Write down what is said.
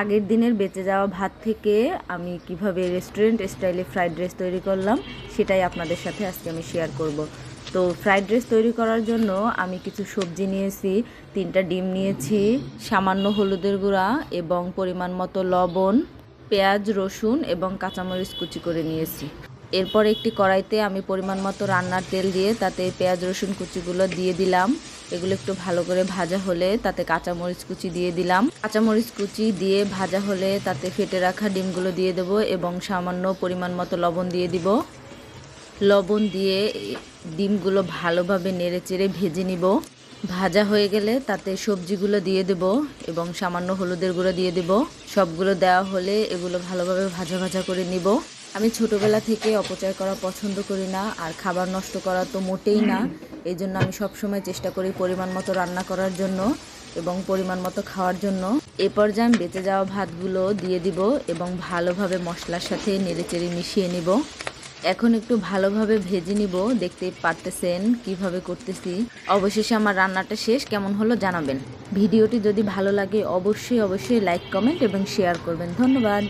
আগের দিনের বেঁচে যাওয়া ভাত থেকে আমি কিভাবে রেস্টুরেন্ট স্টাইলে ফ্রাইড রাইস তৈরি করলাম সেটাই আপনাদের সাথে আজকে আমি শেয়ার করব। তো ফ্রাইড রাইস তৈরি করার জন্য আমি কিছু সবজি নিয়েছি, 3টা ডিম নিয়েছি, সামান্য হলুদের গুঁড়া এবং পরিমাণ মতো লবণ, পেঁয়াজ, রসুন এবং কাঁচামরিচ কুচি করে নিয়েছি। এরপর একটি কড়াইতে আমি পরিমাণ মতো রান্নার তেল দিয়ে তাতে পেঁয়াজ রসুন কুচিগুলো দিয়ে দিলাম। এগুলো একটু ভালো করে ভাজা হলে তাতে কাঁচামরিচ কুচি দিয়ে দিলাম। কাঁচামরিচ কুচি দিয়ে ভাজা হলে তাতে ফেটে রাখা ডিমগুলো দিয়ে দেব এবং সামান্য পরিমাণ মতো লবণ দিয়ে দিব। লবণ দিয়ে ডিমগুলো ভালোভাবে নেড়েচেড়ে ভেজে নিব। ভাজা হয়ে গেলে তাতে সবজিগুলো দিয়ে দেব এবং সামান্য হলুদের গুঁড়ো দিয়ে দেব। সবগুলো দেওয়া হলে এগুলো ভালোভাবে ভাজা ভাজা করে নিব। আমি ছোটোবেলা থেকে অপচয় করা পছন্দ করি না, আর খাবার নষ্ট করা তো মোটেই না। এই জন্য আমি সবসময় চেষ্টা করি পরিমাণ মতো রান্না করার জন্য এবং পরিমাণ মতো খাওয়ার জন্য। এ পর্যায়ে আমি বেঁচে যাওয়া ভাতগুলো দিয়ে দিব এবং ভালোভাবে মশলার সাথে নেড়েচেড়ে মিশিয়ে নিব। এখন একটু ভালোভাবে ভেজে নিব। দেখতেই পারতেছেন কিভাবে করতেছি। অবশেষে আমার রান্নাটা শেষ, কেমন হলো জানাবেন। ভিডিওটি যদি ভালো লাগে অবশ্যই লাইক, কমেন্ট এবং শেয়ার করবেন। ধন্যবাদ।